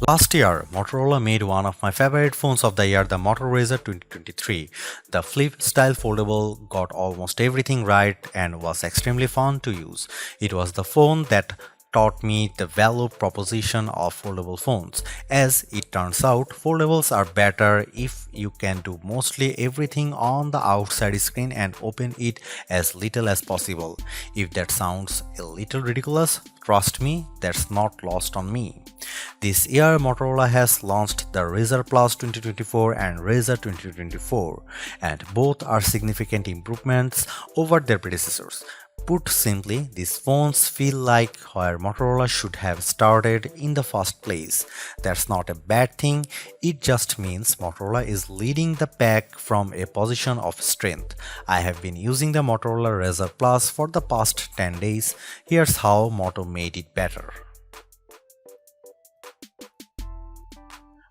Last year, Motorola made one of my favorite phones of the year, the Motorola Razr 2023. The flip style foldable got almost everything right and was extremely fun to use. It was the phone that taught me the value proposition of foldable phones. As it turns out, foldables are better if you can do mostly everything on the outside screen and open it as little as possible. If that sounds a little ridiculous, trust me, that's not lost on me. This year, Motorola has launched the Razr Plus 2024 and Razr 2024, and both are significant improvements over their predecessors. Put simply, these phones feel like where Motorola should have started in the first place. That's not a bad thing, it just means Motorola is leading the pack from a position of strength. I have been using the Motorola Razr Plus for the past 10 days. Here's how Moto made it better.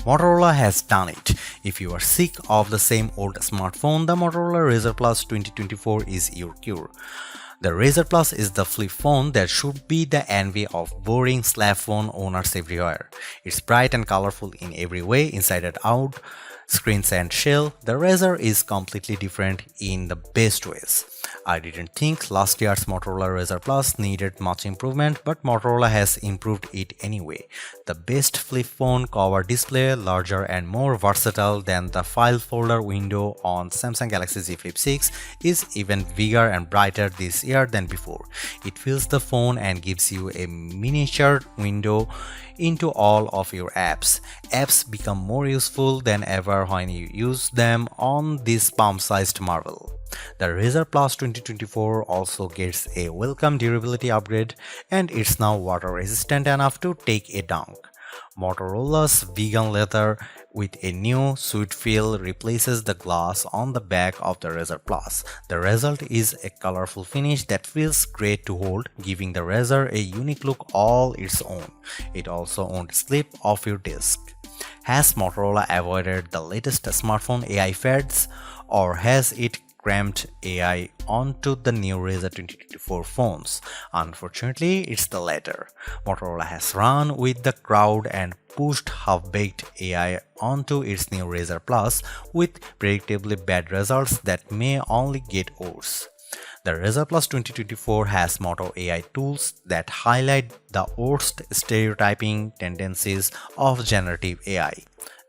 Motorola has done it. If you are sick of the same old smartphone, the Motorola Razr Plus 2024 is your cure. The Razr Plus is the flip phone that should be the envy of boring slab phone owners everywhere. It's bright and colorful in every way, inside and out, screens and shell. The Razr is completely different in the best ways. I didn't think last year's Motorola Razr Plus needed much improvement, but Motorola has improved it anyway. The best flip phone cover display, larger and more versatile than the file folder window on Samsung Galaxy Z Flip 6, is even bigger and brighter this year than before. It fills the phone and gives you a miniature window into all of your apps. Apps become more useful than ever when you use them on this palm-sized marvel. The Razr Plus 2024 also gets a welcome durability upgrade, and it's now water resistant enough to take a dunk. Motorola's vegan leather with a new sweet feel replaces the glass on the back of the Razr Plus. The result is a colorful finish that feels great to hold, giving the Razr a unique look all its own. It also won't slip off your desk. Has Motorola avoided the latest smartphone AI fads, or has it crammed AI onto the new Razr 2024 phones? Unfortunately, it's the latter. Motorola has run with the crowd and pushed half-baked AI onto its new Razr Plus with predictably bad results that may only get worse. The Razr Plus 2024 has Moto AI tools that highlight the worst stereotyping tendencies of generative AI.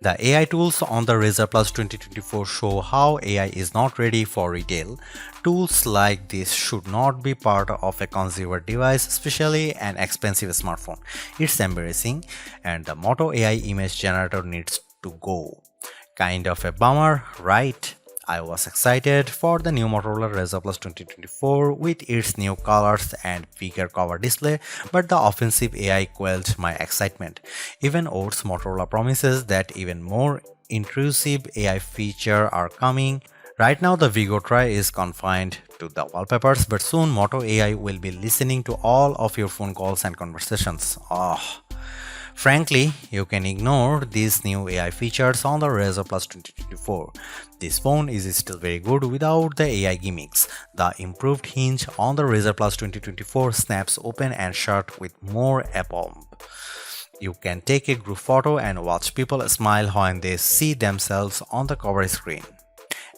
The AI tools on the Razr Plus 2024 show how AI is not ready for retail. Tools like this should not be part of a consumer device, especially an expensive smartphone. It's embarrassing, and the Moto AI image generator needs to go. Kind of a bummer, right? I was excited for the new Motorola Razr Plus 2024 with its new colors and bigger cover display, but the offensive AI quelled my excitement. Even worse, Motorola promises that even more intrusive AI features are coming. Right now the Vigo Try is confined to the wallpapers, but soon Moto AI will be listening to all of your phone calls and conversations. Frankly, you can ignore these new AI features on the Razr Plus 2024. This phone is still very good without the AI gimmicks. The improved hinge on the Razr Plus 2024 snaps open and shut with more aplomb. You can take a group photo and watch people smile when they see themselves on the cover screen.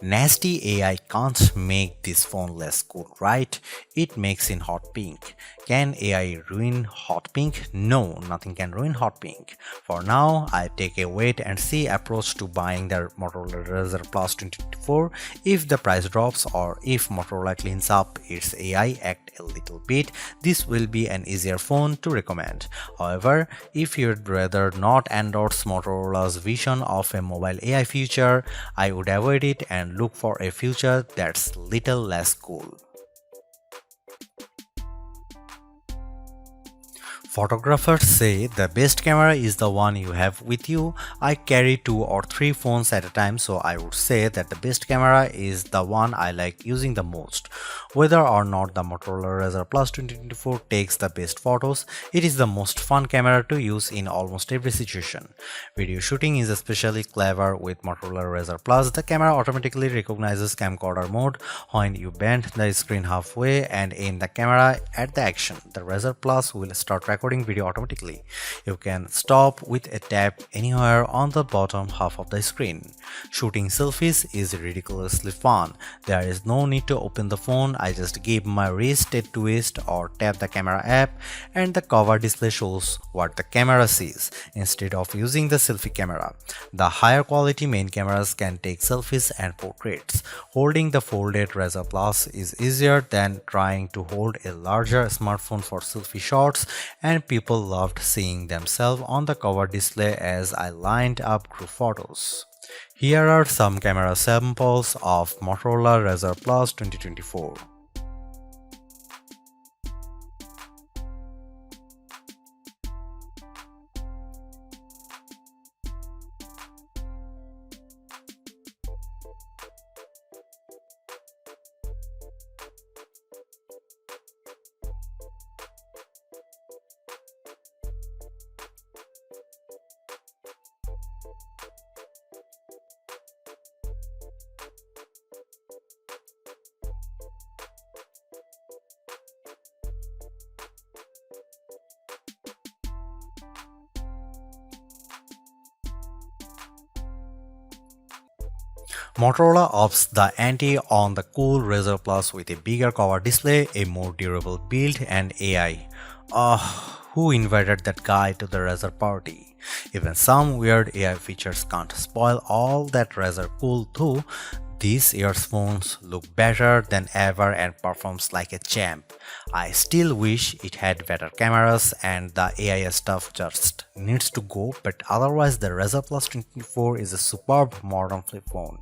Nasty AI can't make this phone less cool, right? It makes in hot pink. Can AI ruin hot pink? No, nothing can ruin hot pink. For now, I take a wait and see approach to buying the Motorola Razr Plus 2024. If the price drops or if Motorola cleans up its AI act a little bit, this will be an easier phone to recommend. However, if you'd rather not endorse Motorola's vision of a mobile AI future, I would avoid it and look for a future that's little less cool. Photographers say the best camera is the one you have with you. I carry 2 or 3 phones at a time, so I would say that the best camera is the one I like using the most. Whether or not the Motorola Razr Plus 2024 takes the best photos, it is the most fun camera to use in almost every situation. Video shooting is especially clever with Motorola Razr Plus. The camera automatically recognizes camcorder mode when you bend the screen halfway and aim the camera at the action. The Razr Plus will start recording recording video automatically. You can stop with a tap anywhere on the bottom half of the screen. Shooting selfies is ridiculously fun. There is no need to open the phone. I just give my wrist a twist or tap the camera app and the cover display shows what the camera sees instead of using the selfie camera. The higher quality main cameras can take selfies and portraits. Holding the folded Razr Plus is easier than trying to hold a larger smartphone for selfie shots, and people loved seeing themselves on the cover display as I lined up group photos. Here are some camera samples of Motorola Razr Plus 2024. Motorola ups the ante on the cool Razr Plus with a bigger cover display, a more durable build, and AI. Who invited that guy to the Razr party? Even some weird AI features can't spoil all that Razr cool too. These earphones look better than ever and performs like a champ. I still wish it had better cameras and the AI stuff just needs to go, but otherwise the Razr Plus 24 is a superb modern flip phone.